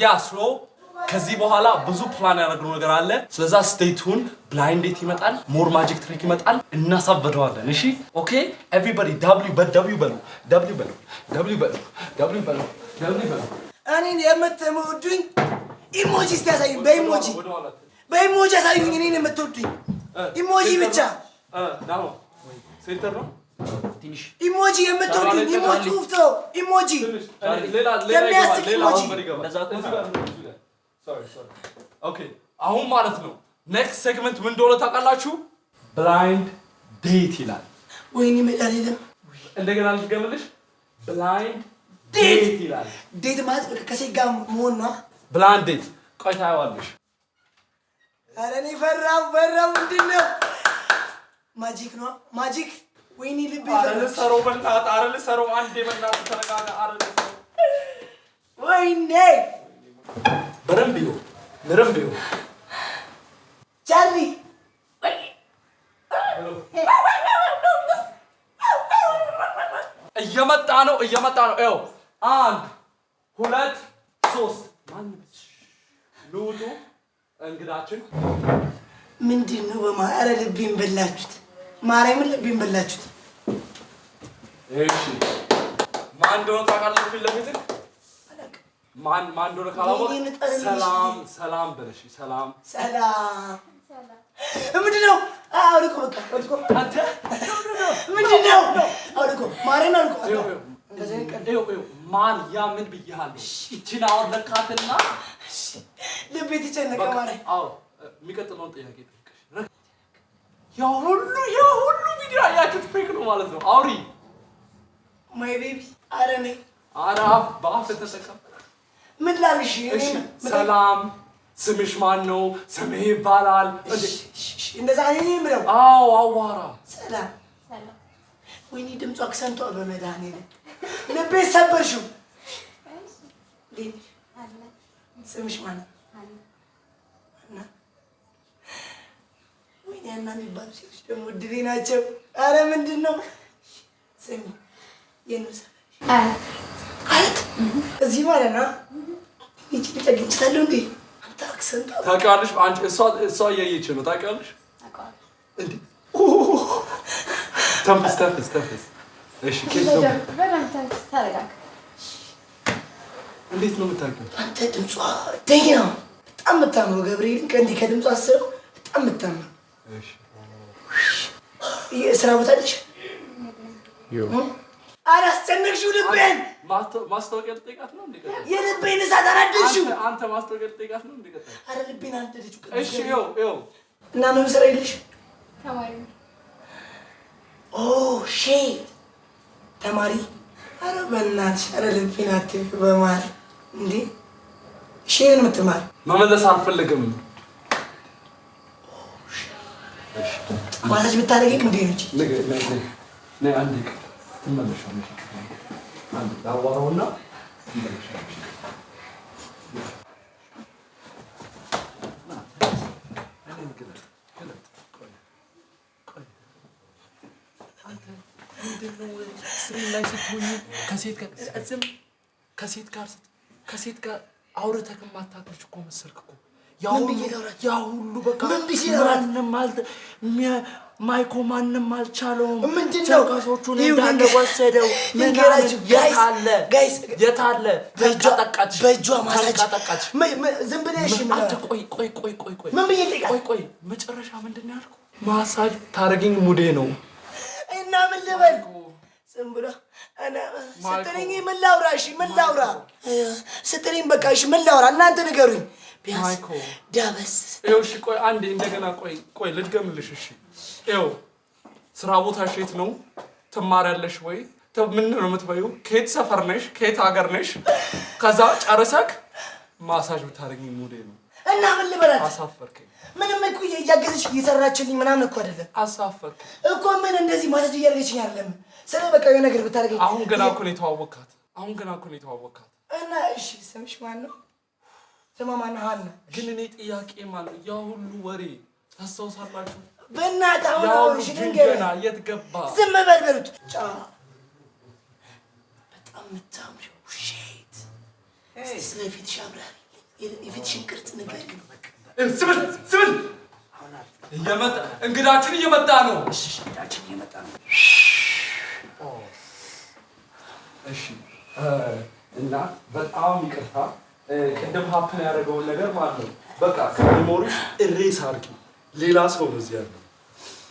ያ ስሎ ከዚህ በኋላ ብዙ ፕላን ያደረግነው ነገር አለ ስለዛ ስቴይ ቱን ብላይንድ ዴት ይመጣል ሞር ማጂክ ትሪክ ይመጣል እናሳበደዋለን እሺ ኦኬ ኤቨሪባዲ w በሉ እኔን የምትወዱኝ ኢሞጂ እስቲ በኢሞጂ አሳዩኝ እኔን የምትወዱኝ ኢሞጂ ብቻ ዳሞ ሴንተር ነው ትንሽ ኢሞጂ የምትወዱኝ ኢሞጂ ጽሁፍተው ኢሞጂ የሚያስቅ ኢሞጂ sorry ኦኬ አሁን ማለት ነው ኔክስት ሴግመንት ምን እንደሆነ ታውቃላችሁ ብላይንድ ዴት ይላል ወይኔ መዳሊለም እንደገና ልትገምልሽ ብላይንድ ዴት ይላል ዴት ማለት ከሴት ጋር መሆን ነው ብላይንድ ዴት ቆይ ታያዋለሽ ኧረ እኔ ፈራው ምንድነው ማጂክ ነው ማጂክ ወይኔ ልቤ አረልሰሮ በእናት አረልሰሮ አንዴ በእናት ተረጋጋ አረልሰሮ ወይኔ በረምቢዮ ቻርሊ እየመጣ ነው ኤው 1 2 3 ማን ሉቱ እንግዳችን ምንድነው በማረ ልቤን በላችሁት ማርያምን ልቤን በላችሁት እሺ ማን እንደሆነ ታውቃለህ ፊት ለፊት ማን እንደሆነ ካላወቅ ሰላም በለሽ ሰላም ምንድነው አውልቆ በቃ አንተ ምንድነው አውልቆ ማርያምን አውልቆ እንደዚህ ቀደው ማን ያ ምን ብያለሁ እቺን አወርደካትና ልቤ ተጨነቀ ማርያም አዎ የሚቀጥለውን ጥያቄ ጠይቀሽ ያ ሁሉ ቪዲዮ ያያችሁት ፌክ ነው ማለት ነው አውሪ ማይ ቤቢ አረኔ አራፍ ባፍ ተሰቀም ምን ላልሽ ሰላም ስምሽ ማን ነው ስምህ ይባላል እንደዛ ነው አዎ አዋራ ሰላም ወይኔ ድምጿ አክሰንቷ በመድኃኒዓለም ልቤ ሰበርሽው ስምሽ ማን ነው ወይኔ እና የሚባሉ ሴቶች ደግሞ ድሬ ናቸው አረ ምንድነው ስሚ የነሱ አያት እዚህ ማለት ነው ይቺ ተገኝቻለሁ እንዴ አንተ አክሰንቷ ታውቂዋለሽ አንቺ እሷ እያየች ነው ታውቂዋለሽ እንዴ ተንፍስ እሺ ከዚህ ታረጋጋ እንዴት ነው የምታውቂው አንተ ድምጿ ደኛ በጣም የምታምረው ገብርኤል ከእንዲህ ከድምጿ አስረው በጣም የምታምረው እሺ ስራ ቦታ ልጅ አላስጨነቅሽው ልቤን ማስታወቂያ ልጠይቃት ነው እንዴ የልቤን እሳት አላደልሽው አንተ ማስታወቂያ ልጠይቃት ነው እንዴ አረ ልቤን አላደልሽው እሺ ይኸው እና ምን ስራ የለሽ ተማሪ ኦ ሺት ተማሪ አረ በእናትሽ አረ ልቤን አትይ በማር እንዴ ሺት የምትማር መመለስ አልፈልግም እሺ ማለሽ ብታረጊኝ እንዴ ነይ አንዴ ትመለሻለሽ አንዴ ዳዋራውና ትመለሻለሽ ከሴት ጋር አውርተህ ማታውቅሽ እኮ መሰልክ እኮ ያ ሁሉ በቃ ማንም አልቻለውም ምንድነው ከሶቹን እንዳለ ወሰደው የታለ በእጇ ማሳጅ ዝም ብለሽ አንተ ቆይ ምን ብዬ ጠይቃት ቆይ መጨረሻ ምንድነው ያልኩ ማሳጅ ታረጊኝ ሙዴ ነው እና ምን ልበል ዝም ብሎ እኔ ስትለኝ ምን ላውራ ስትለኝ በቃ እሺ ምን ላውራ እናንተ ንገሩኝ ቢያንስ ዳበስ እሺ ቆይ አንዴ እንደገና ቆይ ልድገምልሽ እሺ ይኸው ስራ ቦታሽ የት ነው ትማሪያለሽ ወይ ምን ነው የምትበይው ከየት ሰፈር ነሽ ከየት ሀገር ነሽ ከዛ ጨርሰክ ማሳጅ ብታረጊኝ ሙዴ ነው እና ምን ልበላት አሳፈርከኝ ምንም እኮ እያገዝሽ እየሰራችልኝ ምናምን እኮ አይደለም አሳፈርከኝ እኮ ምን እንደዚህ ማሳጅ እያደረገችኝ አይደለም ስለ በቃ የሆነ ነገር ብታረጊኝ አሁን ገና እኮ ነው የተዋወቅካት እና እሺ ስምሽ ማን ነው ስማ ማን ነው ሀና ግን እኔ ጥያቄ ማለት ያ ሁሉ ወሬ ታስታውሳላችሁ በእናትህ አሁን እሺ ገና የት ገባ ዝም በል በሉት በጣም የምታምሪው ሼት ስለፊትሽ አብራሪ የፊትሽን ቅርጽ ነገር ስብል እየመጣ እንግዳችን እየመጣ ነው። እሺ እና በጣም ይቅርታ ቅድም ሀፕን ያደረገውን ነገር ማለት ነው። በቃ ከሚሞሪሽ እሬስ አድርጊ። ሌላ ሰው ነው እዚህ ያለው።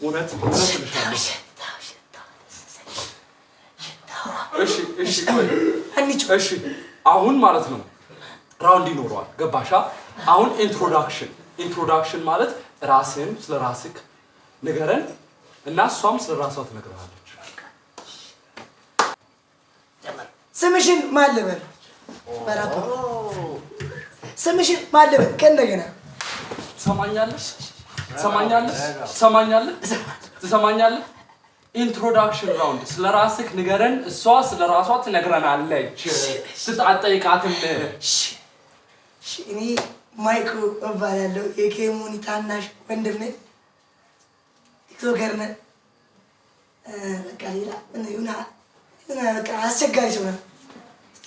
እውነት ልሻለሁ። እሺ አሁን ማለት ነው ራውንድ ይኖረዋል። ገባሻ? አሁን ኢንትሮዳክሽን ማለት ራስን ስለ ራስክ ንገረን እና እሷም ስለ ራሷ ትነግረናለች። ስምሽን ማን ልበል? ስምሽን ማን ልበል? ከእንደገና ትሰማኛለህ? ኢንትሮዳክሽን ራውንድ ስለ ራስክ ንገረን፣ እሷ ስለ ራሷ ትነግረናለች። ስትጠይቃትም እኔ ማይኮ እባላለሁ። የኬሙኒ ታናሽ ወንድም ነኝ። ቲክቶከር ነን። በቃ ሌላ በቃ አስቸጋሪ ሰው ነን።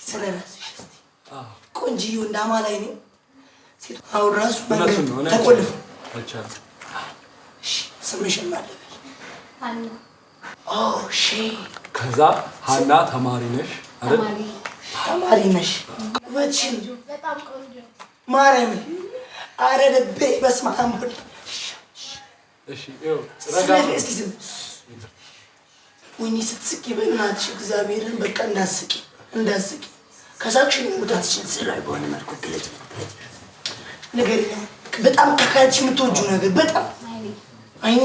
ስለ ራስሽ ቆንጆ እንዳማላይ ነኝ። ሴት አሁን ራሱ መንገድ ተቆልፎ ስምሽን ማን ልበል? ከዛ ሀና ተማሪ ነሽ አይደል? ተማሪ ነሽ። ውበትሽን ማርያምን ኧረ ልቤ በስመ አብ ወልድ። እስቲ ዝም ወይኔ ስትስቂ በእናትሽ እግዚአብሔርን በቃ እንዳትስቂ ከሳቅሽን ሙታትሽን ስዕላዊ በሆነ መልኩ ግለጭ ንገሪኝ። በጣም ከካያትሽ የምትወጂው ነገር በጣም አይኔ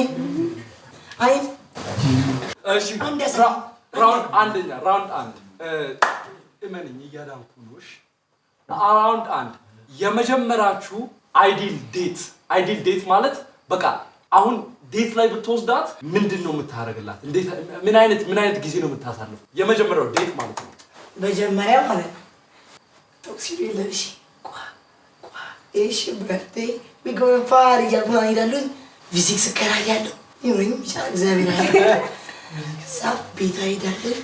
እሺ ራውንድ አንድ እመንኝ እያዳንኩ ነው። እሺ ራውንድ አንድ የመጀመሪያችሁ አይዲል ዴት ማለት በቃ አሁን ዴት ላይ ብትወስዳት ምንድን ነው የምታደርግላት? እንዴት ምን አይነት ጊዜ ነው የምታሳልፉ? የመጀመሪያው ዴት ማለት ነው። መጀመሪያ ማለት ነው ቶክሲዶ ለብሺ እሺ በርቴ ቢጎን ፋር እያልኩ እሄዳለሁ። ቪዚክስ እከራያለሁ ይሁን እግዚአብሔር ያለ ሳብ ቤት እሄዳለሁ።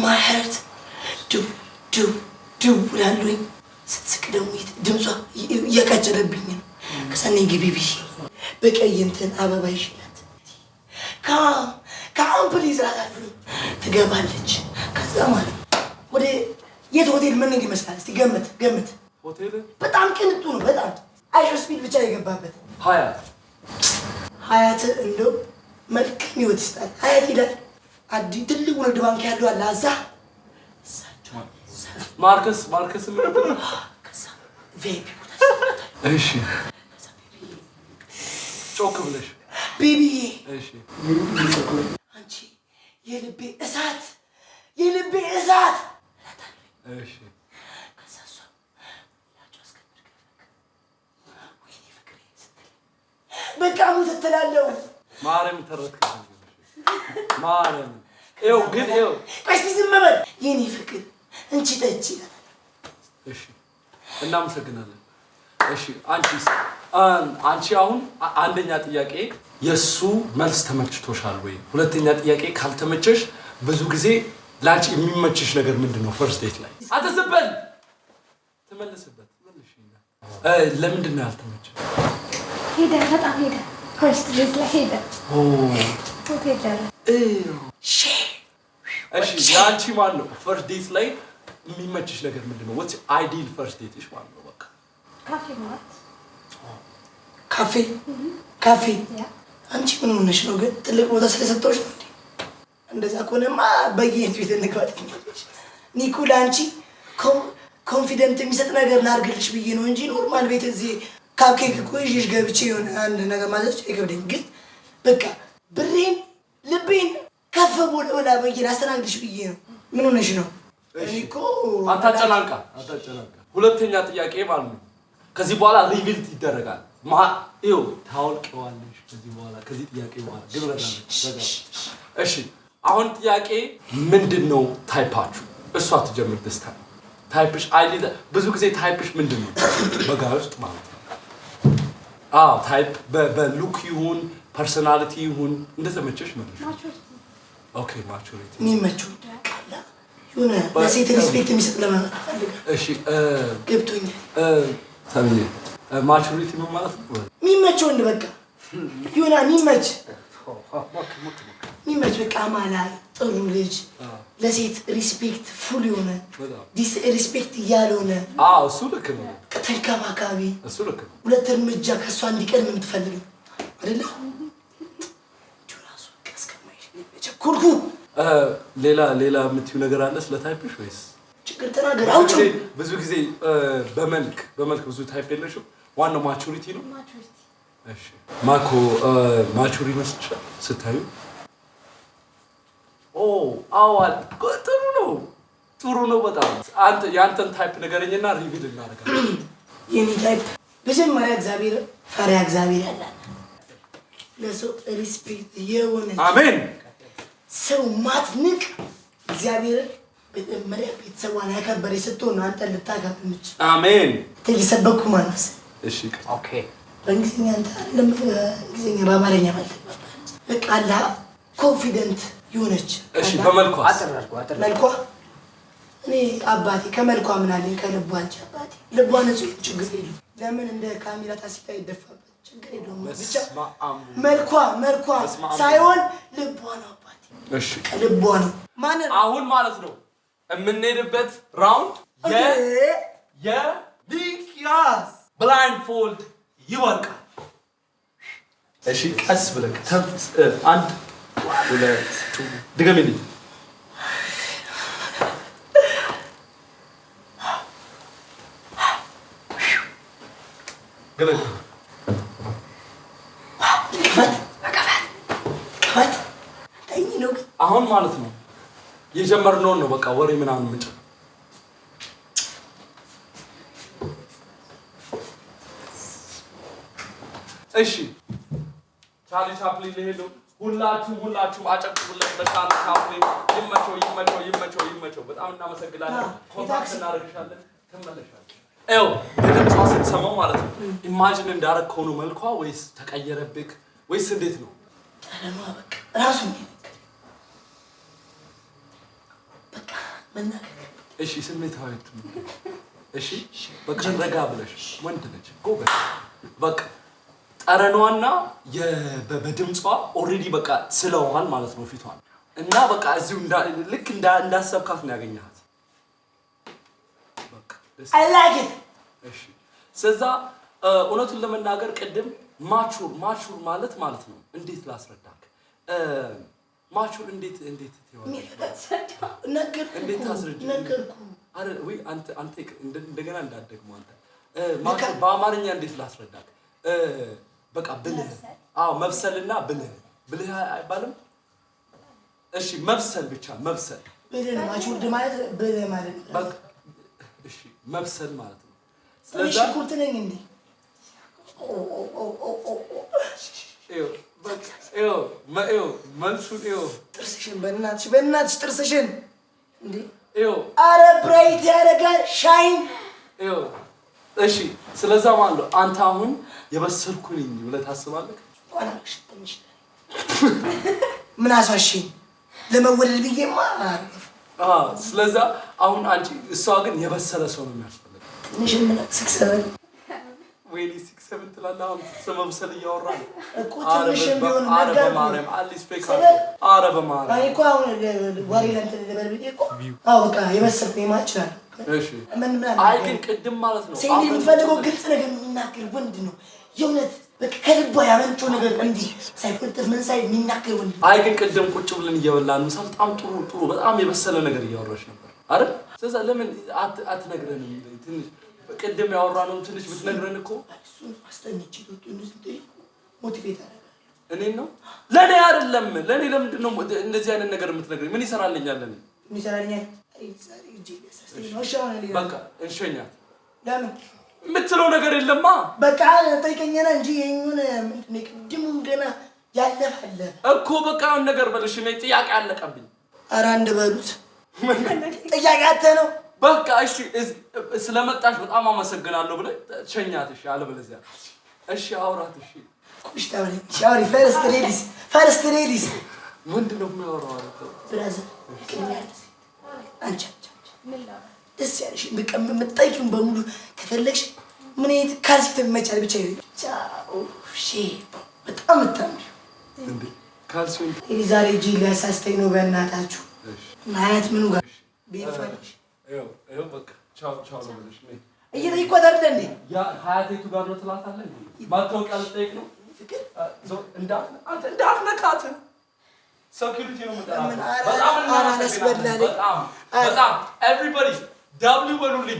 ማህረት ዱ ብላለኝ። ስትስቅ ደግሞ ድምጿ እያቃጨለብኝ ነው። ከሰኔ ግቢ ብዬ በቀይ እንትን አበባ ይሽላት ከአምፕል ይዛታለሁ። ትገባለች። ከዛ ማለት ወደ የት ሆቴል ምን ይመስላል? እስቲ ገምት። ሆቴል በጣም ቅንጡ ነው። በጣም አይሾ ስፒድ ብቻ የገባበት ሀያት እንደው መልካም ህይወት ይስጣል። ሀያት ይላል አዲ ትልቁ ንግድ ባንክ ያለው አለ አዛ ማርከስ ከዛ ቬቢ እሺ ጮክ ብለሽ ቤቢዬ እሺ አንቺ የልቤ እሳት እሺ በቃ ሞት ትላለሁ። ማርያም ተረትከ ማርያም ይኸው ቆይ እስኪ ዝም በል የኔ ፍቅር እንቺ ጠጪ። እሺ እናመሰግናለን። እሺ አንቺ አሁን አንደኛ ጥያቄ የሱ መልስ ተመችቶሻል ወይ? ሁለተኛ ጥያቄ ካልተመቸሽ ብዙ ጊዜ ላንቺ የሚመችሽ ነገር ምንድነው? ፈርስት ዴት ላይ አትዝበል ተመለስበት። ለምንድን ነው ያልተመቸሽ? በጣም ሄደ። ፈርስት ዴት ላይ ሄደ። እሺ ያንቺ ማለት ነው ፈርስት ዴት ላይ የሚመችሽ ነገር ምንድነው? what's ideal first date ማለት ነው? በቃ ካፌ አንቺ ምን ሆነሽ ነው ግን? ትልቅ ቦታ ስለሰጠሁሽ ነው እንዴ? እንደዛ ከሆነማ በየት ቤት እንግባትኛለሽ። ኒኩ ለአንቺ ኮንፊደንት የሚሰጥ ነገር ላድርግልሽ ብዬ ነው እንጂ ኖርማል ቤት እዚህ ካፕኬክ እኮ ይዤሽ ገብቼ የሆነ አንድ ነገር ማዘዝ አይከብደኝ። ግን በቃ ብሬን ልቤን ከፍ ብላ በየ ላስተናግድሽ ብዬ ነው። ምን ሆነሽ ነው? እኔ እኮ አታጨናንቃ። ሁለተኛ ጥያቄ ማለት ነው ከዚህ በኋላ ሪቪልት ይደረጋል። ይኸው ታውቂዋለሽ ከዚህ ጥያቄ በኋላ ግን እሺ አሁን ጥያቄ ምንድነው ታይፓችሁ? እሷ ትጀምር ደስታ ታይፕሽ አይዲ ብዙ ጊዜ ታይፕሽ ምንድነው? በጋር ውስጥ ማለት ነው ታይፕ በሉክ ይሁን ፐርሰናሊቲ ይሁን እንደተመቸሽ ማለት ነው። ኦኬ ማቹሪቲ የሚመቸው ቃላ የሆነ ለሴት ሪስፔክት የሚሰጥ ለማለት ፈልጋለሁ። እሺ ገብቶኛል። ታዲያ ማቹሪቲ ምን ማለት ነው? የሚመች ወንድ በቃ የሆነ የሚመች በቃ አማላይ ጥሩ ልጅ ለሴት ሪስፔክት ፉል የሆነ ሪስፔክት ያልሆነ እሱ ልክ ነው። ተንከባካቢ እሱ ልክ ነው። ሁለት እርምጃ ከእሷ እንዲቀድም የምትፈልግ አይደለ? ቸኮልኩ። ሌላ የምትይው ነገር አለ ስለ ታይፕሽ ወይስ ችግር ተናገር። አውጪ። ብዙ ጊዜ በመልክ ብዙ ታይፕ የለሽም። ዋናው ማቹሪቲ ነው። እሺ ማኮ ማቹሪ መስልሻል ስታዩ? አዋል ጥሩ ነው በጣም። አንተ ያንተን ታይፕ ንገረኝና ሪቪል እናደርጋለን። የኔ ታይፕ መጀመሪያ እግዚአብሔር ፈሪሃ እግዚአብሔር ያላት ለሰው ሪስፔክት የሆነ አሜን። ሰው ማትንቅ እግዚአብሔር በመጀመሪያ ቤተሰቧን ያከበረ ስትሆን አንተ ልታከብር የምትችል አሜን። ተይሰበኩ ማነስ እሺ ኦኬ። በእንግሊዝኛ አንተ አይደለም እንግሊዝኛ በአማርኛ ማለት በቃ አላ ኮንፊደንት የሆነች እሺ። በመልኳ መልኳ እኔ አባቴ ከመልኳ ምን አለኝ ከልቧ አንቺ አባቴ ልቧ ንጹህ ችግር የለውም። ለምን እንደ ካሜራ ታሲታ ይደፋበት ችግር የለውም። ብቻ መልኳ ሳይሆን ልቧ ነው አባቴ። እሺ ልቧ ነው። ማን አሁን ማለት ነው የምንሄድበት ራውንድ የቢክያስ ብላይንድ ፎልድ ይወርቃል። እሺ ቀስ ብለህ ተንፍስ። አንድ ሁለት ድገምልኝ። ገለል አሁን ማለት ነው የጀመርነውን ነው በቃ ወሬ ምናምን ምንጭ። እሺ ቻርሊ ቻፕሊን ሊሄዱ ሁላችሁም አጨብጭቡለት። በቻርሊ ቻፕሊን ይመቸው። በጣም እናመሰግናለን። ኮንታክት እናደርግሻለን። ትመለሻለሽ። በድምጿ ስትሰማው ማለት ነው ኢማጂን እንዳረግከው ነው መልኳ ወይስ ተቀየረብክ ወይስ እንዴት ነው? በቃ ራሱ በቃ እሺ ስሜታዊ እሺ በቃ ረጋ ብለሽ ወንድ ነች ጎበዝ በቃ ጠረኗና በድምጿ ኦሬዲ በቃ ስለዋል ማለት ነው ፊቷን እና በቃ እዚሁ ልክ እንዳሰብካት ነው ያገኘሃት። በቃ I like it። እሺ ስለዛ እውነቱን ለመናገር ቅድም ማቹር ማለት ነው እንዴት ላስረዳክ? ማቹር እንዴት ነገርኩ አይደል ወይ አንተ እንደገና እንዳትደግመው አንተ ማቹር በአማርኛ እንዴት ላስረዳክ? በቃ ብልህ መብሰልና ብልህ አይባልም። እሺ መብሰል ብቻ መብሰል ብልህ ማቹር ማለት ብልህ ማለት በቃ እሺ መብሰል ማለት ነው። ስለዚህ ሽኩርት ነኝ እንዴ? ጥርስሽን በእናትሽ ጥርስሽን እንዴ! አረ ብራይት ያደርጋል ሻይን። እሺ ስለዛ ማለት ነው አንተ አሁን የበሰልኩ ነኝ ብለህ ታስባለህ? ምን አሳሽኝ ለመወደድ ብዬማ። ስለዛ አሁን አንቺ እሷ ግን የበሰለ ሰው ነው የሚያስፈልግ። ትንሽ ምን 6-7 ወይኔ 6-7 ትላለህ። አሁን ስለመብሰል እያወራህ ነው እኮ ትንሽም ቢሆን ነገር በማርያም አሊስ ፌክ አረ በማርያም እኮ አሁን ወሬ ለእንትን ልበል ብዬ እኮ በቃ የበሰልኩኝ ይችላል። እሺ አይ ግን ቅድም ማለት ነው ሴት የሚፈልገው ግልጽ ነገር የሚናገር ወንድ ነው የእውነት በቃ ከልቧ ያመንጨው ነገር እንዲህ ሳይቆጥፍ ምን የሚናገር ወንድ ነው። አይ ግን ቅድም ቁጭ ብለን እየበላን ነው በጣም ጥሩ በጣም የበሰለ ነገር እያወራሽ ነበር አይደል? ስለዚህ ለምን አትነግረንም? ትንሽ ቅድም ያወራነው ትንሽ ብትነግረን እኮ እሱን አስተኝቼ ሞቲቬት አደረጋለሁ። እኔን ነው ለኔ አይደለም። ለኔ ለምንድን ነው እንደዚህ አይነት ነገር የምትነግረኝ? ምን ይሰራልኛል? ለኔ ምን ይሰራልኛል? በቃ እንሸኛት። ለምን የምትለው ነገር የለማ። በቃ ጠይቀኝና እንጂ የእኙን ምንድን ነው ቅድሙን ገና ያለፋለ እኮ በቃ ያን ነገር በልሽ። እኔ ጥያቄ አለቀብኝ። ኧረ አንድ በሉት ጥያቄ አተ ነው በቃ እሺ ስለመጣሽ በጣም አመሰግናለሁ ብለህ ሸኛት። እሺ አለበለዚያ እሺ አውራት። እሺ ኩሽታ ወሬ ሻሪ ፈርስት ሌዲስ ምንድን ነው የሚያወራው? ብራዘር አንቺ ደስ ያለሽ በቃ የምትጠይቂውን በሙሉ ከፈለግሽ ምን አይነት ካልሲ ትመጫለሽ ብቻ ይሄ ቻው እሺ በጣም ታምሪ እንዴ ካልሲውን ዛሬ ጂ ሊያሳስተኝ ነው በእናታችሁ ማየት ምኑ ጋር ቢፈልሽ ይኸው በቃ ቻው ቻው ነው ብለሽ ነይ እየጠይቋት አይደል እንዴ ያ ሀያቴቱ ጋር ነው ትላታለህ እንዴ ማታወቂያ ልጠይቅ ነው እንዳትነካት ሴኩሪቲ ነው የምጠራው በጣም ኤቭሪባዲ ደብሊው በሉልኝ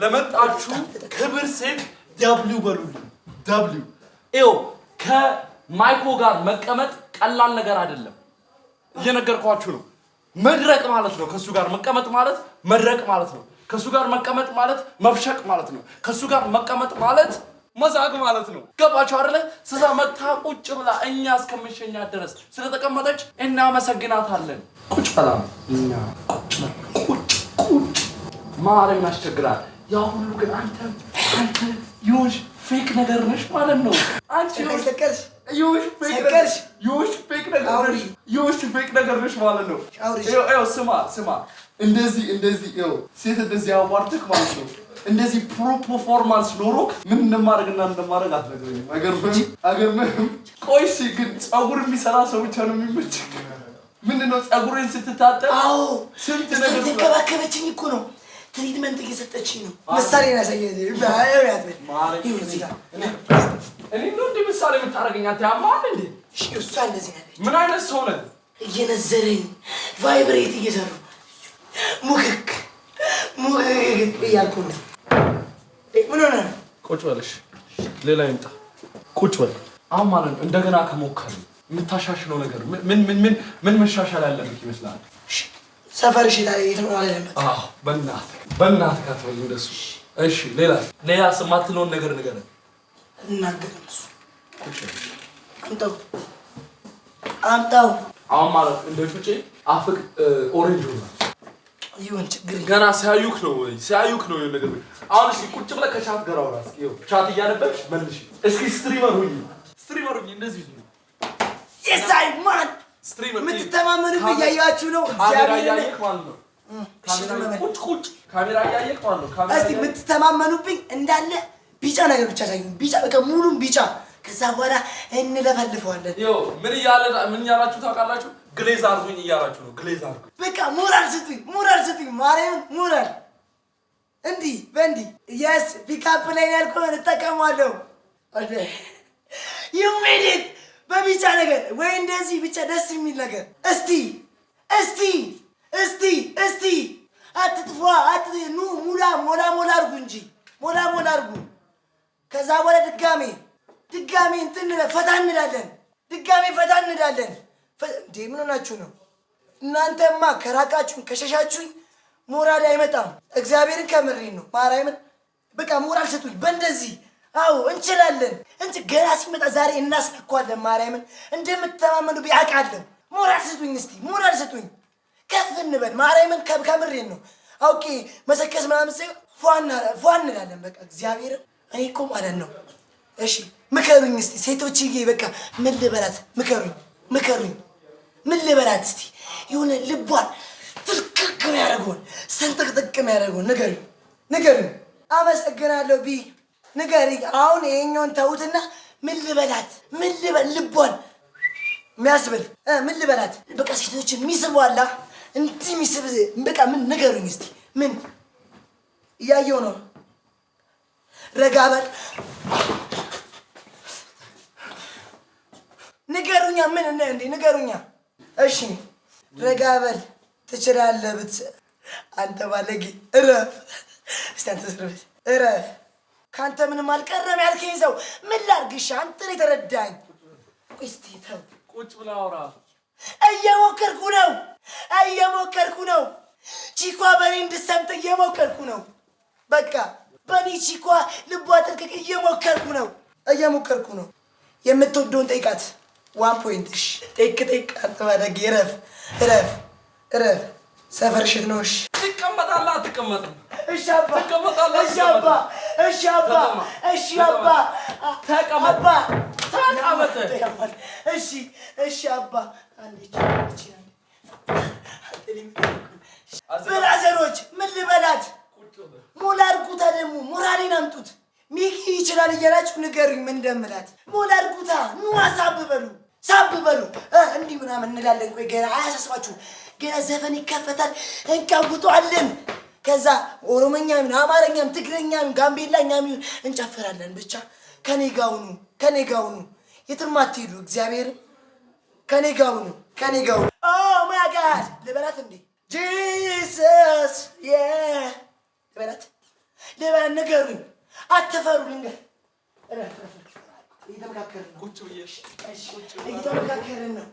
ለመጣችሁ ክብር ሴት ደብሊው በሉልኝ ደብሊው ይኸው ከማይኮ ጋር መቀመጥ ቀላል ነገር አይደለም እየነገርኳችሁ ነው መድረቅ ማለት ነው ከሱ ጋር መቀመጥ ማለት መድረቅ ማለት ነው ከሱ ጋር መቀመጥ ማለት መብሸቅ ማለት ነው ከሱ ጋር መቀመጥ ማለት መዛግ ማለት ነው ገባችሁ አይደለ ስለመጣ ቁጭ ብላ እኛ እስከምንሸኛ ድረስ ስለተቀመጠች እናመሰግናታለን ቁጭ ብላ እኛ ቁጭ ማረም ያስቸግራል ያ ሁሉ ግን አንተ ዩሽ ፌክ ነገር ነሽ ማለት ነው አንቺ ዩሽ ፌክ ነገር ነሽ ማለት ነው ይኸው ስማ እንደዚህ ይኸው ሴት እንደዚህ አዋርተክ ማለት ነው እንደዚህ ፐርፎርማንስ ኖሮክ ምን እንደማደርግ አትነግረኝም አገርም ቆይስ ግን ጸጉር የሚሰራ ሰው ብቻ ነው የሚመች ምንድነው ጸጉሬን ስትታጠብ አዎ ስንት ነገር ተከባከበችኝ እኮ ነው ትሪትመንት እየሰጠችኝ ነው ምሳሌ ያሳየኝ ባያያት እኔ ነው እንደ ምሳሌ የምታረጋኝ አንተ ያማል እንዴ እሺ እሷ እንደዚህ ያለች ምን አይነት ሰው ነህ እየነዘረኝ ቫይብሬት እየሰሩ ሙክክ እያልኩ ነው ምን ሆነ ቁጭ በልሽ ሌላ ይምጣ ቁጭ በል አሁን ማለት ነው እንደገና ከሞከረ የምታሻሽለው ነገር ምን መሻሻል ያለበት ይመስላል ሰፈርሽ የትም አለበት አዎ በእናትህ ካትበል እንደሱ እሺ ሌላ ስማትለውን ነገር ንገረን እናገርም እሱ አምጣው አሁን ማለት እንደ ጩጬ አፍቅ ኦሬንጅ ሆነ ይሁን ችግር ገና ሲያዩክ ነው ነገር አሁን እሺ ቁጭ ብለህ ከቻት ጋር አውራ እስኪ ቻት እያነበብሽ መልሽ እስኪ ስትሪመር ሁኚ እንደዚህ ይዙ የሳይ ማን ስትሪመር የምትተማመኑ እያያችሁ ነው ካሜራ እያየክ ማለት ነው ቁጭ ካሜራ እያየክ ማለት ነው እስቲ የምትተማመኑብኝ እንዳለ ቢጫ ነገር ብቻ ሳይሆን ቢጫ በቃ ሙሉም ቢጫ ከዛ በኋላ እንለፈልፈዋለን ምን ያላችሁ ታውቃላችሁ ግሌዝ አርጉኝ እያላችሁ ነው ግሌዝ አርጉ በቃ ሞራል ስጡኝ ማርያም ሞራል እንዲህ በእንዲህ yes ፒካፕ ላይ ያልኩህ እንጠቀማለሁ ይሜዲት በቢጫ ነገር ወይ እንደዚህ ብቻ ደስ የሚል ነገር እስቲ አትጥፋ ኑ ሞላ አርጉ እንጂ ሞላ አርጉ ከዛ በኋላ ድጋሜ እንትን ፈታ እንላለን እንዴ ምን ሆናችሁ ነው እናንተማ ከራቃችሁን ከሸሻችሁኝ ሞራል አይመጣም እግዚአብሔርን ከምሬን ነው ማርያምን በቃ ሞራል ስጡኝ በእንደዚህ አዎ እንችላለን ገና ሲመጣ ዛሬ እናስነኳለን ማርያምን እንደምትተማመኑ ቢያቃለሁ ሞራል ስጡኝ ከፍ እንበል ማርያምን ከምሬን ነው ኦኬ መሰከስ ምናምን ሳይሆን ፏን እንላለን በቃ እግዚአብሔርን እኔ እኮ ማለት ነው እሺ ምከሩኝ እስቲ ሴቶችዬ በቃ ምን ልበላት ምከሩኝ ምን ልበላት እስቲ የሆነ ልቧን ትልቅቅ የሚያደርገውን ሰንጠቅጥቅ የሚያደርገውን ንገሩኝ አመሰግናለሁ ንገሪኝ አሁን ይሄኛውን ተውትና ምን ልበል ልቧን የሚያስብል ምን ልበላት በቃ ሴቶችን የሚስቡ አላ እንዲህ የሚስብ በቃ ምን ንገሩኝ እስቲ ምን እያየው ነው ረጋ በል ንገሩኛ እሺ ረጋ በል ትችላለህ አንተ ባለጌ እረፍ እስቲ አንተ እረፍ ካንተ ምንም አልቀረም ያልከኝ ሰው ምን ላድርግሽ አንተ ነው የተረዳኝ እስቲ ተው ቁጭ ብላ አውራ እየሞከርኩ ነው ቺኳ በኔ እንድሰምጥ እየሞከርኩ ነው በቃ በኔ ቺኳ ልቧ ጥልቅቅ እየሞከርኩ ነው የምትወደውን ጠይቃት 1 ፖይንት እሺ ጠይቅ አትባደግ እረፍ ሰፈር ሽት ነው እሺ ትቀመጣለህ አትቀመጥም እሺ አባ ተቀመጥ እሺ አባ አንዴ ብራዘሮች ምን ልበላት? ሞላ አድርጉታ ደግሞ ሞራሌን አምጡት። ሚኪ ይችላል እያላችሁ ንገሩኝ ምን እንደምላት። ሞላ አድርጉታ ኑ ሳብ በሉ እንዲህ ምናምን እንላለን። ቆይ ገና አያሳስባችሁ። ገና ዘፈን ይከፈታል እንቀውጠዋለን። ከዛ ኦሮሞኛም አማርኛም ትግረኛም ጋምቤላኛም እንጨፍራለን። ብቻ ከኔ ጋር ሁኑ የትም አትሄዱ። እግዚአብሔር ከኔ ጋር ሁኑ። ኦ ማይ ጋድ ልበላት እንዴ ጂሰስ ልበላት ንገሩኝ። አትፈሩ ልንገር እየተመካከርን ነው።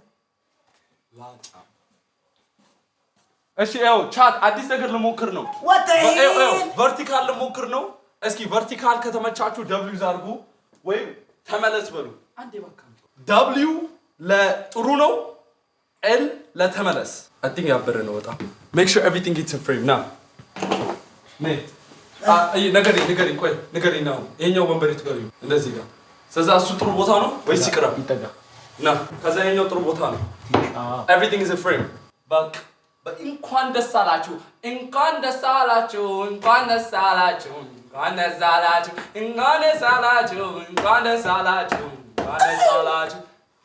እሺ ያው ቻት አዲስ ነገር ልሞክር ነው። ቨርቲካል ልሞክር ነው። እስኪ ቨርቲካል ከተመቻችሁ ደብሊው ዛርጉ ወይም ተመለስ በሉ። አንዴ በቃ ደብሊው ለጥሩ ነው፣ ኤል ለተመለስ። አይ ቲንክ ያበረ ነው በጣም። ሜክ ሹር ኤቭሪቲንግ ኢትስ አ ፍሬም ናው ንገሪኝ ነው። ይሄኛው ወንበር ይትገሪው እንደዚህ ጋር። ስለዛ እሱ ጥሩ ቦታ ነው ወይስ ይቅራብ? ይጠጋ ና። ከዛ ይሄኛው ጥሩ ቦታ ነው። ኤቭሪቲንግ ኢዝ አ ፍሬም። በቃ እንኳን ደስ አላችሁ።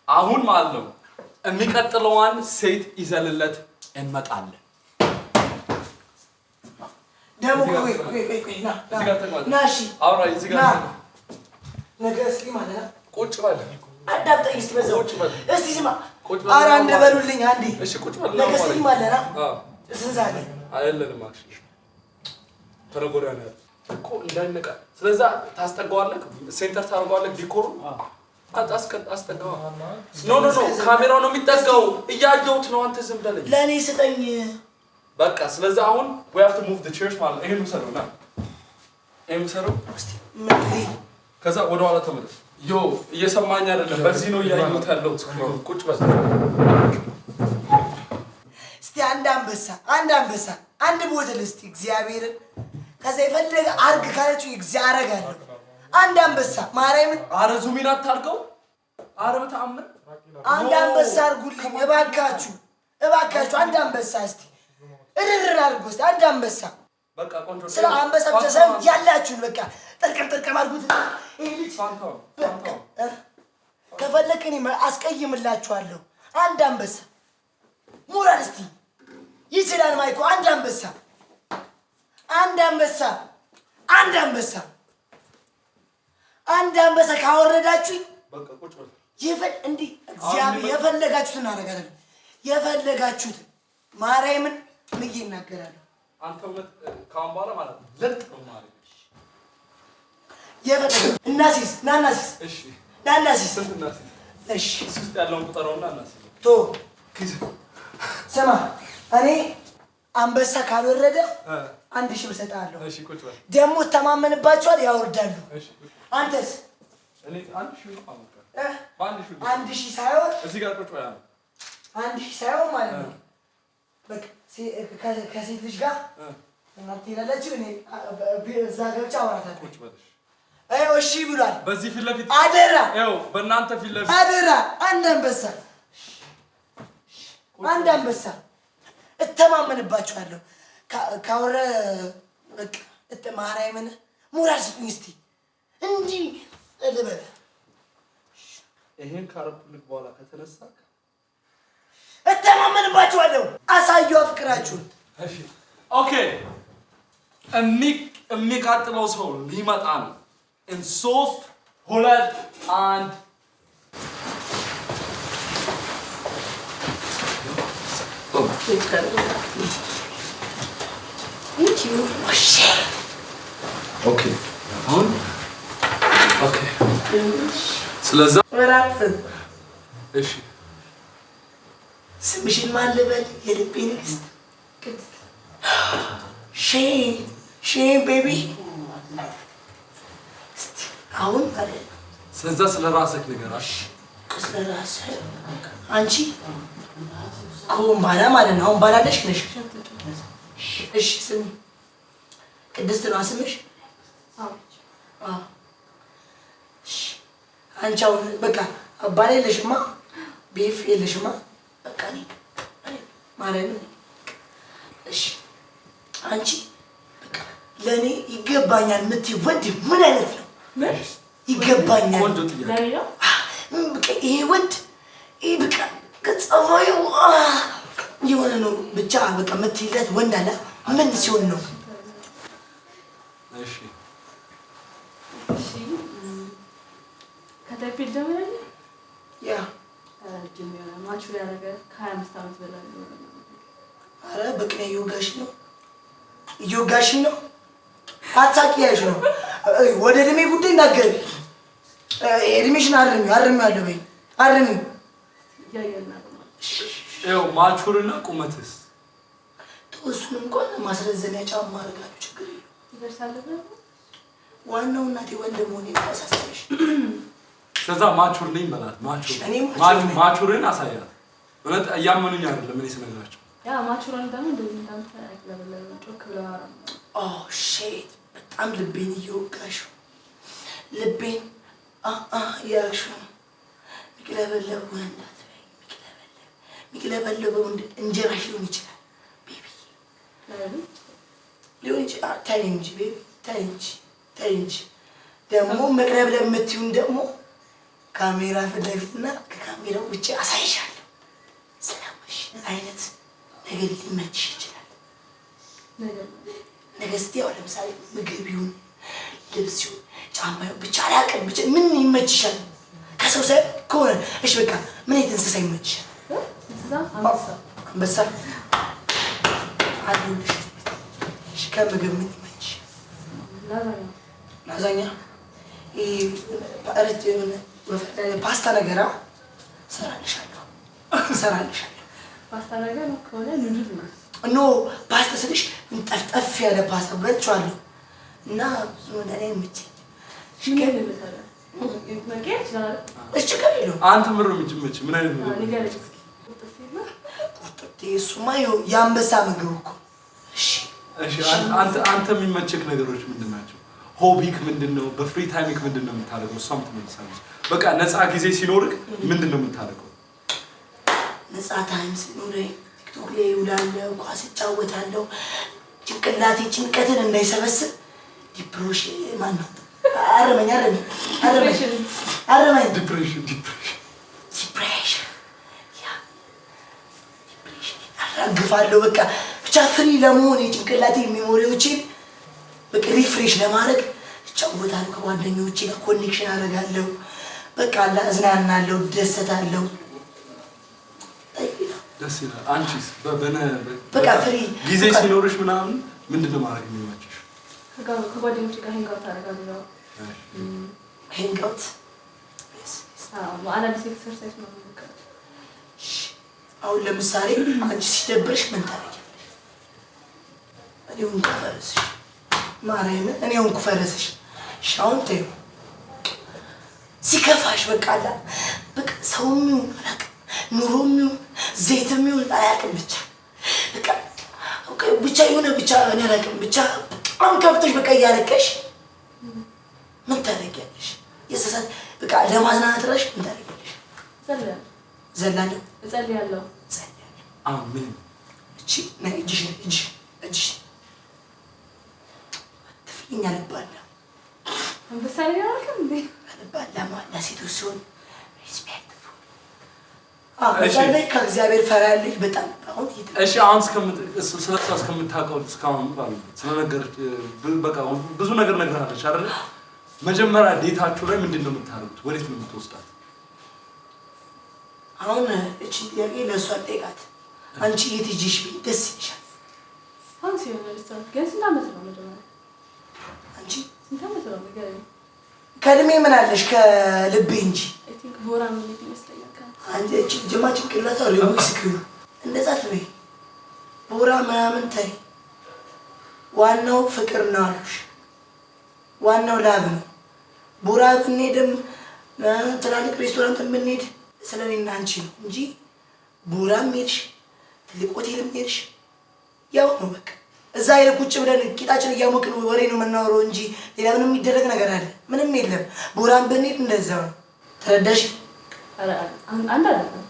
አሁን ማለት ነው የሚቀጥለዋን ሴት ይዘንለት እንመጣለን። ደግሞ ነገር እስኪ ማለት ነው ቁጭ በል አዳምጠኝ እስኪ በዛው እስኪ ስማ ኧረ አንድ በሉልኝ አንዴ እሺ ቁጭ በል ነገር እስኪ ማለት ነው ስንዛለ አይደለም አክሽን ተረጎሪያ ነው እኮ እንዳይነቃ ስለዛ ታስጠጋዋለህ ሴንተር ታርጓለህ ዲኮሩ አስጠጋው ኖ ካሜራው ነው የሚጠጋው እያየሁት ነው አንተ ዝም ብለህ ለኔ ስጠኝ በቃ ስለዛ አሁን we have to move the chairs ማለት ይሄን ውሰዱና ይሄን ውሰዱ እስቲ ከዛ ወደ ኋላ ተመለስ ዮ እየሰማኝ አይደለም በዚህ ነው እያየሁት ያለው ቁጭ በል እስቲ አንድ አንበሳ አንድ ቦትል እስቲ እግዚአብሔርን ከዛ የፈለገ አርግ ካለችው እግዚአብሔር አረጋለሁ አንድ አንበሳ ማርያምን አረ ዙሚን አታርገው አረ በተአምር አንድ አንበሳ አርጉልኝ እባካችሁ አንድ አንበሳ እስቲ እርር አድርጉ እስቲ አንድ አንበሳ በቃ ቆንጆ ስለ አንበሳ ብቻ ሳይሆን ያላችሁን በቃ ጠርቀም አድርጉት ይሄ ልጅ ሳንታው ከፈለክ እኔ አስቀይምላችኋለሁ አንድ አንበሳ ሞራል እስቲ ይችላል ማይኮ አንድ አንበሳ ካወረዳችሁ በቃ ቁጭ በል እንዴ እግዚአብሔር የፈለጋችሁትን አደርጋለሁ የፈለጋችሁት ማርያምን ምን ይናገራሉ አንተ ካሁን በኋላ ማለት ነው ለጥ ማለት እናሲስ እሺ ናናሲስ እሺ እስቲ ያለውን ቁጠረውና እናሲስ ቶ ስማ እኔ አንበሳ ካልወረደ 1000 ብር እሰጥሃለሁ እሺ ቁጭ በል ደግሞ ተማመንባቸዋል ያወርዳሉ እሺ አንተስ እኔ 1000 አመጣ 1000 ሳይሆን እዚህ ጋር ቁጭ በል 1000 ሳይሆን ማለት ነው በቃ ከሴት ልጅ ጋር እናንተ ይላላችሁ እኔ እዛ ገብቼ አወራታለሁ ቁጭ በል እሺ ብሏል በዚህ ፊት ለፊት አደራ በእናንተ ፊት ለፊት አደራ አንድ አንበሳ እተማመንባችኋለሁ ካወረ በቃ ማርያምን ሞራል ስጡኝ እስቲ እንዲህ ልበል ይሄን ካረኩልክ በኋላ ከተነሳክ እተማመንባችኋለሁ አሳዩ ፍቅራችሁን እሺ ኦኬ የሚቀጥለው ሰው ሊመጣ ነው in 3 2 1 Thank you. Okay. አሁን ኦኬ ስለዛ እሺ ስምሽን ማን ልበል የልቤ ንግስት ሼም ቤቢ አሁን ማለት ስለዛ ስለራስህ ንገራሽ ስለራስህ አንቺ ባላ ማለት ነው አሁን ባላለሽ ነሽ እሺ ስሚ ቅድስት ነው ስምሽ አንቺ አሁን በቃ ባላ የለሽማ ቤፍ የለሽማ በቃ ማለት ነው እሺ አንቺ በቃ ለኔ ይገባኛል የምትይው ወንድ ምን አይነት ነው? ይገባኛል ቆንጆ ጥያቄ በቃ ይሄ ወንድ ይሄ በቃ ከጸባዩ የሆነ ነው ብቻ በቃ የምትይለት ወንድ አለ ምን ሲሆን ነው? እሺ ከተፊል ደምረኝ ያ ጀሚያና ማቹ ያረገ ከ25 ዓመት በላይ ነው። አረ በቃ እየወጋሽ ነው አታውቂያለሽ ነው ወደ እድሜ ጉዳይ እንዳትገቢ እድሜሽን አርሚያለሁ በይ አርሚ ያየና ይኸው ማቹርና ቁመትስ እሱንም እንኳን ማስረዘሚያ ጫማ አደርጋለሁ ችግር የለውም ይደርሳል። ዋናው እናቴ ወንድ መሆኔ ያሳስብሽ ከዛ ማቹር ነኝ በላት ማቹርን አሳያት እውነት እያመኑኝ አይደለም እኔ ስነግራቸው ያ ማቹርን ደግሞ እንደዚህ እንዳንተ ለበለበ ጮክ ብለው ሼት በጣም ልቤን እየወጋሽ ልቤን ያልሽው ሚቅለበለብ ወንድ አትበይ ሚቅለበለብ ወንድ እንጀራሽ ሊሆን ይችላል ቤቢ ሊሆን ይችላል ታይ እንጂ ቤቢ ታይ እንጂ ደግሞ መቅለብለብ የምትይውን ደግሞ ካሜራ ፊት ለፊትና ከካሜራው ውጭ አሳይሻለሁ ሰላምሽ አይነት ነገር ሊመችሽ ይችላል ነገር እስቲ ያው ለምሳሌ ምግብ ይሁን ልብስ ይሁን ጫማ ይሁን ብቻ አላውቅም ብቻ ምን ይመችሻል ከሰው ሳይ ከሆነ እሺ በቃ ምን አይነት እንስሳ ይመችሻል? አንበሳ አሉልሽ እሺ ከምግብ ምን ይመችሻል? ላዛኛ ፓስታ ነገራ ሰራልሻለሁ ፓስታ ነገር ከሆነ ኑድል ነው ኖ ፓስታ ስልሽ ጠፍጠፍ ያለ ፓስታ ብለችዋለሁ እና ብዙ ነገር አይመቸኝም። እሺ ከሌለው አንተ ምሮ ምንጭምጭ ምን አይነት ነው ነገር እሱማ የአንበሳ ምግብ እኮ እሺ አንተ የሚመችክ ነገሮች ምንድን ናቸው? ሆቢክ ምንድነው? በፍሪ ታይምክ ምንድነው የምታደርገው? እሷም ትመልሳለች። በቃ ነፃ ጊዜ ሲኖርክ ምንድነው የምታደርገው? ነፃ ታይም ሲኖረኝ ቲክቶክ ላይ እውላለሁ፣ ኳስ እጫወታለሁ። ጭንቅላቴ ጭንቀትን እንዳይሰበስብ ዲፕሬሽን ማነው አረመኝ ዲፕሬሽን አራግፋለሁ። በቃ ብቻ ፍሪ ለመሆን የጭንቅላቴ ሜሞሪዎችን በቃ ሪፍሬሽ ለማድረግ እጫወታለሁ፣ ከጓደኞቼ ጋር ኮኔክሽን አደርጋለሁ። በቃ እዝናናለሁ፣ ደሰታለሁ። ደስ ይላል። አንቺስ በቃ ፍሪ ጊዜ ሲኖርሽ ምናምን ምንድነው ማድረግ የሚመችሽ? ከጓደኞቼ ጋር ሄንጋውት አደርጋለሁ። ሄንጋውት አዳዲስ ኤክሰርሳይዝ ነው የምሞክረው። አሁን ለምሳሌ አንቺ ሲደብርሽ ምን ታደርጊያለሽ? እኔውን ፈረስሽ ማርያምን እኔውን ፈረስሽ ሻውን ተይው። ሲከፋሽ በቃ በቃ ሰውም ይሁን አላውቅም ኑሮም ይሁን ዘይትም ይሁን አላውቅም ብቻ የሆነ ብቻ እኔ አላውቅም ብቻ በጣም ከፍተሽ በቃ እያለቀሽ ምን ታደርጊያለሽ? የሰሳት በቃ ለማዝናናት እራሽ ምን ታደርጊያለሽ? ዘላለሁ እጸልያለሁ። አሜን። እቺ ነይ እጅሽ ትፍኛ ልባላ አንበሳ ላይ ያልከም እንዴ ልባላ ማለት ለሴቶች ሲሆን ሪስፔክትፉል ላይ ከእግዚአብሔር ፈራ ያለሽ በጣም አሁን እሺ አሁን ስለሷ እስከምታውቀው እስካሁን ስለነገረች በቃ ብዙ ነገር ነግራለች አይደል? መጀመሪያ ዴታችሁ ላይ ምንድነው የምታደርጉት? ወዴት ነው የምትወስዳት? አሁን እቺ ጥያቄ ለሷ ጠይቃት። አንቺ የት ሂጂሽ ደስ ይልሻል? ፋንሲ ነው ሬስቶራንት ግን ስንት ዓመት ነው መጀመሪያ? አንቺ ስንት ዓመት ነው ንገረኝ። ከእድሜ ምን አለሽ ከልቤ እንጂ አይ ቲንክ ቦራ ምን ይመስለኛል። አንቺ እቺ ጀማች ቅላታ ሪስክ እንደዛ ትበይ ቦራ ምናምን ተይ። ዋናው ፍቅር ነው አልኩሽ። ዋናው ላብ ነው። ቦራ ብንሄድም ትላልቅ ሬስቶራንት ብንሄድ ስለኔና አንቺ ነው እንጂ ቦራም ሄድሽ ትልቅ ሆቴልም ሄድሽ ያው ነው በቃ። እዛ ሄደ ቁጭ ብለን ቂጣችን እያሞቅን ወሬ ነው የምናወራው እንጂ ሌላ ምንም የሚደረግ ነገር አለ? ምንም የለም። ቦራም ብንሄድ እንደዛው ነው። ተረዳሽ? አንድ አይደለም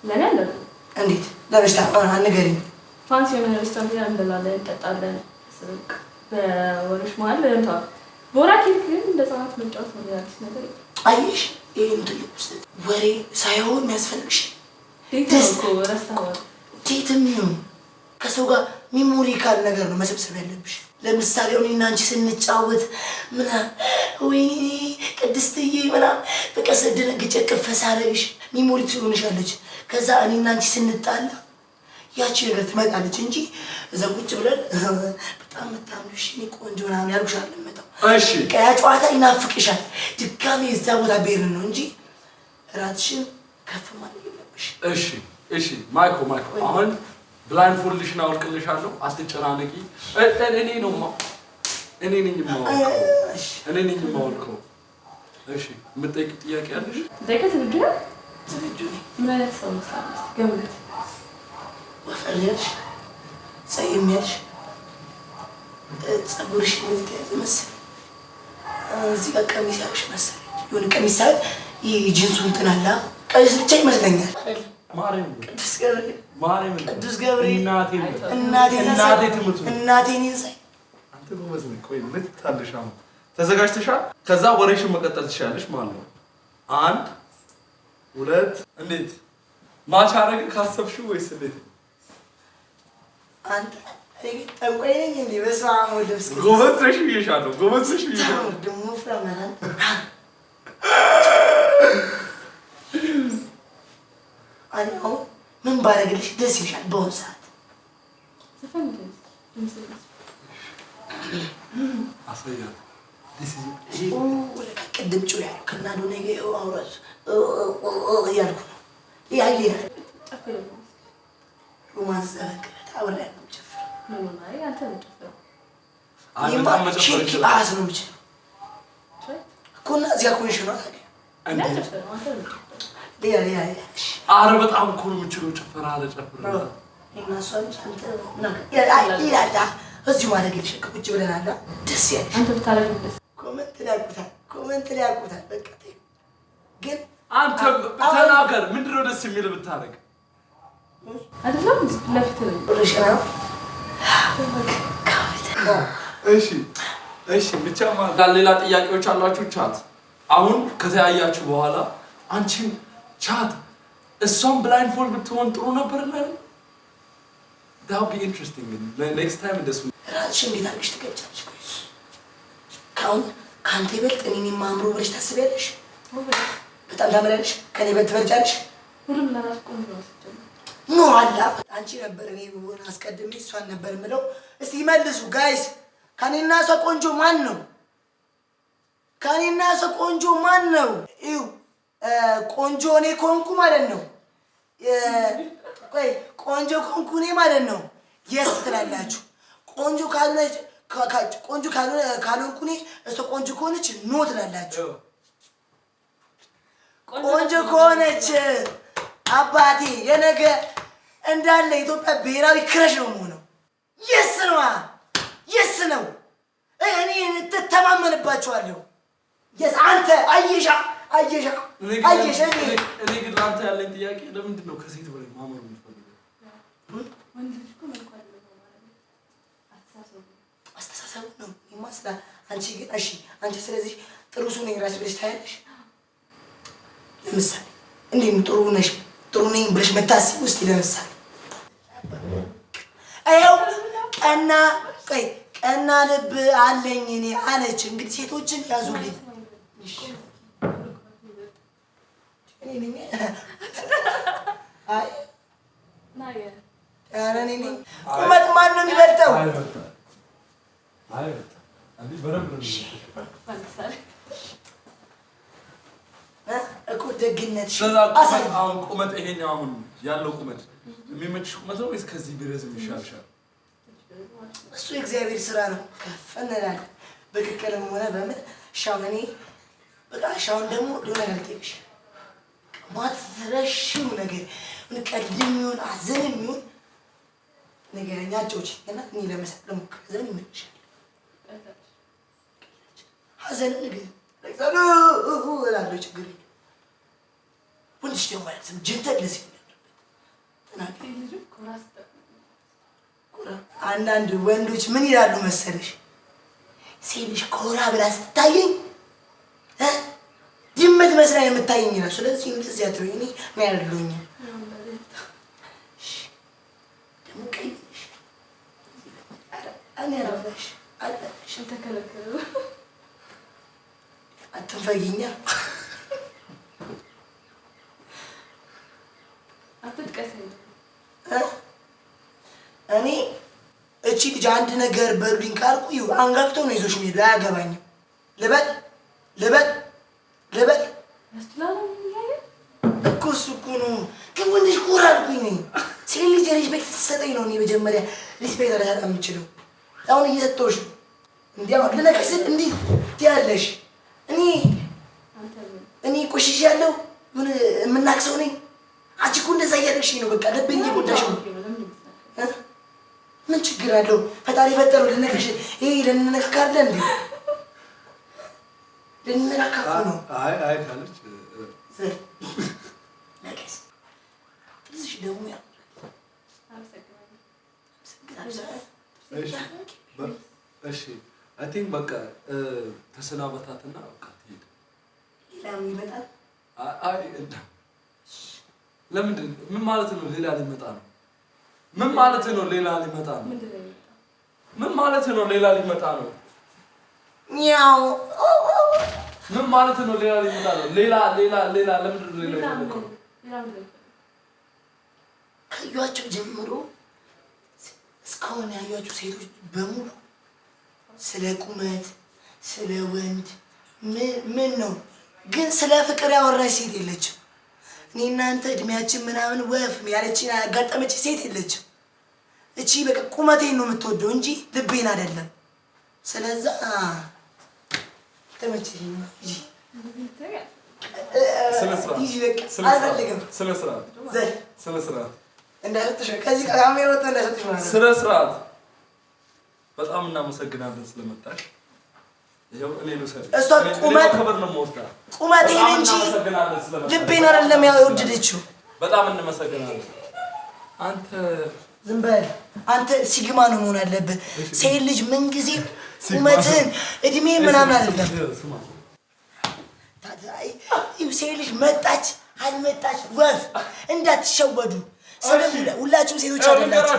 ለኔ አይደለም። እንዴት ለበሽታ አንገሪኝ ፋንሲ የሆነ ሬስቶራንት ላይ እንበላለን እንጠጣለን ስልክ በወርሽ መሀል እንታው ቦራኪ ግን እንደ ሰዓት መጫወት ነው ያለሽ ነገር አየሽ ይሄን ትልቅ ውስጥ ወሬ ሳይሆን የሚያስፈልግሽ ዴትም ይሁን ከሰው ጋር ሚሞሪካል ነገር ነው መሰብሰብ ያለብሽ። ለምሳሌ እኔና አንቺ ስንጫወት ወይኔ ቅድስትዬ ምናምን በቃ ስደነግጬ ቅፈሳ አደረግሽ ሚሞሪ ትሆንሻለች። ከዛ እኔና አንቺ ስንጣላ ያቺ ነገር ትመጣለች እንጂ እዛ ቁጭ ብለን በጣም መታምሽ እኔ ቆንጆ ምናምን ያልኩሽ አልመጣም። እሺ ያ ጨዋታ ይናፍቅሻል። ድጋሜ እዛ ቦታ ብሄርን ነው እንጂ እራትሽን ከፍ ማለት የለብሽ። እሺ ማይኮ አሁን ብላይንድፎልድሽን አውልቅልሻለሁ። አትጨናነቂ። እኔ ነኝ የማወልቀው። እሺ የምጠይቅ ጥያቄ አለሽ? ዝግጁ ነኝ። ምን አይነት ሰው መስላለሽ? ገምት። ወፈር ያልሽ ፀይም ያልሽ ፀጉርሽ እንደዚህ ያዘ መሰለኝ። እዚህ ጋር ቀሚስ ያልሽ መሰለኝ። የሆነ ቀሚስ ሳይሆን ይህ ጂንሱ እንትን አለ ቀሚስ ብቻ ይመስለኛል። ቅዱስ ገብርኤል እናቴን ይንሳይ። አንተ ጎበዝ ነህ። ቆይ ልትታለሽ አሁን ተዘጋጅተሻል? ከዛ ወሬሽን መቀጠል ትችላለሽ ማለት ነው። 1 2 እንዴት ማች አደረግን ካሰብሽው ወይስ እንዴት? አንተ ጠንቋይ ነኝ እንዴ? በስመ አብ ወወልድ ወመንፈስ ቅዱስ። ጎበዝ ነሽ ብዬሻለሁ። ጎበዝ ነሽ ብዬሻለሁ። ደግሞ ፍራማን አሁን ምን ባደርግልሽ ደስ ይልሻል? በአሁኑ ሰዓት አሳያት። ቅድም ጩኸ ያለው ከናዶ ነገ አውራሱ እያልኩ ነው። ያየ ሮማንስ ዘበቅበት አብሬያት ነው የምጨፍረው። ሼኪ አስ ነው የምችለው እኮ እና እዚያ ኮንሽ ነው አረ በጣም እኮ ነው የምችለው። ጭፈራ አለ ጨፍራ እዚሁ ማድረግልሽ ቁጭ ብለናል። ደስ ያለሽ አንተ ብታረግ ደስ ኮመንት ላይ ያውቁታል። በቃ ግን አንተ ተናገር። ምንድን ነው ደስ የሚል ብታረግ? አይደለም ለፊት እሺ ብቻ ማለት ሌላ ጥያቄዎች አሏችሁ? ቻት አሁን ከተያያችሁ በኋላ አንቺም ቻት እሷም ብላይንድ ፎልድ ብትሆን ጥሩ ነበር እና that would be interesting. next time እንደሱ ራስሽ እንዴት አድርገሽ ትገልጫለሽ? ካሁን ካንተ ይበልጥ እኔን የማምሩ ብለሽ ታስቢያለሽ? በጣም ታምሪያለሽ። ከኔ ይበልጥ ትበልጫለሽ። ሁሉም ለራስ ቆንጆ ነው። ኖ አላ አንቺ ነበር እኔ ብሆን አስቀድሜ እሷን ነበር የምለው። እስቲ መልሱ ጋይስ። ከኔና እሷ ቆንጆ ማን ነው? ከኔና እሷ ቆንጆ ማን ነው? ይው ቆንጆ እኔ ኮንኩ ማለት ነው። ቆይ ቆንጆ ኮንኩ እኔ ማለት ነው። የስ ትላላችሁ። ቆንጆ ካልሆንኩ እኔ እሷ ቆንጆ ከሆነች ኖ ትላላችሁ። ቆንጆ ከሆነች አባቴ የነገ እንዳለ ኢትዮጵያ ብሔራዊ ክረሽ ነው የምሆነው። የስ ነው የስ ነው። እኔ ተማመንባቸዋለሁ። የስ አንተ አየሻ እኔ ግን ለአንተ ያለኝ ጥያቄ ለምንድን ነው ከሴት በላይ ማመር የምትፈልገው? አስተሳሰቡ ነው ይመስላ። አንቺ ግን እሺ አንቺ ስለዚህ ጥሩ ሰው ነኝ ራስሽ ብለሽ ታያለሽ። ለምሳሌ እንዴት ጥሩ ነኝ ብለሽ መታሰብ ውስጥ ለምሳሌ አይው ቀና ልብ አለኝ እኔ አለች። እንግዲህ ሴቶችን ያዙልኝ። ቁመት ማን ነው የሚበልጠው? እኮ ደግነት አሁን ቁመት ይሄኛው አሁን ያለው ቁመት የሚመችሽ ቁመት ነው ወይስ ከዚህ ቢረዝም ይሻልሻል? እሱ የእግዚአብሔር ስራ ነው። ከፍ እንላለን በቅቅልም ሆነ በምን ሻውኔ በቃ ሻውን ደግሞ ሊሆነ ያልጠይቅሽ ማትረሽው ነገር ምን ቀድም ይሁን አዘንም ይሁን ነገረኛ ጮች እና እኔ ለመሳቅ ለሞክር ዘን ይመችሻል። ሀዘን ነገር ለዛሉ እላለሁ ችግር የለም። ወንድሽ ደግሞ ማለት ነው ጀንተል ለዚህ ያለበት ተናገሪ። አንዳንድ ወንዶች ምን ይላሉ መሰለሽ? ሴት ልጅ ኮራ ብላ ስታየኝ ድመት መስላ የምታየኝ ነው። ስለዚህ እንደዚህ አትበይ። እኔ አይደለሁኝም። ደግሞ ቀይ ነሽ። እኔ አላውቅሽ አላውቅሽ። ተከለከለ። አትንፈጊኛ። አትጥቀሰኝ። እኔ እቺ ልጅ አንድ ነገር በሉኝ ካልኩ አንጋግተው ነው ይዞሽ የሚሄዱ። አያገባኝም። ልበል እኮ እሱ እኮ ነው። ግን ወንድሽ ኮራ አልኩኝ ነኝ። ሴት ልጅ ሪስፔክት ስትሰጠኝ ነው እኔ መጀመሪያ ሪስፔክት አላጣ የምችለው። አሁን እየሰጠሁሽ ነው። እንዲህ አሁን ልነግርሽ ስል እንዲህ ትያለሽ። እኔ ቆሽሽ ያለው ምን የምናክሰው ነኝ? አንቺ እኮ እንደዛ እያደረግሽኝ ነው። በቃ ልቤን እየጎዳሽ ነው። ምን ችግር አለው? ፈጣሪ ፈጠረው። ልነግርሽ ይሄ ልንነካካ እንዴ? ልንነካካ ነው። አይ ካለች ነገስ ትንሽ ደግሞ ያ እሺ አይ ቲንክ በቃ ተሰናበታትና በቃ ትሄድ። ሌላም ይመጣል። አይ ለምንድን ምን ማለት ነው? ሌላ ሊመጣ ነው? ምን ማለት ነው? ሌላ ሊመጣ ነው? ምን ማለት ነው? ሌላ ሊመጣ ነው? ያው ምን ማለት ነው? ሌላ ሊመጣ ነው? ሌላ ለምንድን ነው ሌላ የሚመጣው? ካዩአቸው ጀምሮ እስካሁን ያዩአቸው ሴቶች በሙሉ ስለ ቁመት፣ ስለ ወንድ ምን ነው ግን ስለ ፍቅር ያወራች ሴት የለችም። እኔ እናንተ እድሜያችን ምናምን ወፍ ያለችን ያጋጠመች ሴት የለችም። እቺ በቃ ቁመቴን ነው የምትወደው እንጂ ልቤን አይደለም። ስለዛ ተመቸኝ ነው እጂ ስለ ስርዓት እንዳይወጥሽ ከዚህ ካሜራ ወጥቶ እንዳይወጥሽ ማለት ነው። ስለ ስርዓት በጣም እናመሰግናለን ስለመጣሽ። ይሄው እኔ ነው ሰር እሷ ቁመቴን እንጂ ልቤን አይደለም የወደደችው። በጣም እንመሰግናለን። አንተ ዝም በል አንተ ሲግማ ነው መሆን ያለብህ። ሴት ልጅ ምን ጊዜ ቁመትን እድሜ ምናምን አይደለም። ሴት ልጅ መጣች አልመጣች ወፍ እንዳትሸወዱ። ሁላችሁም ሴቶች አይደላችሁ።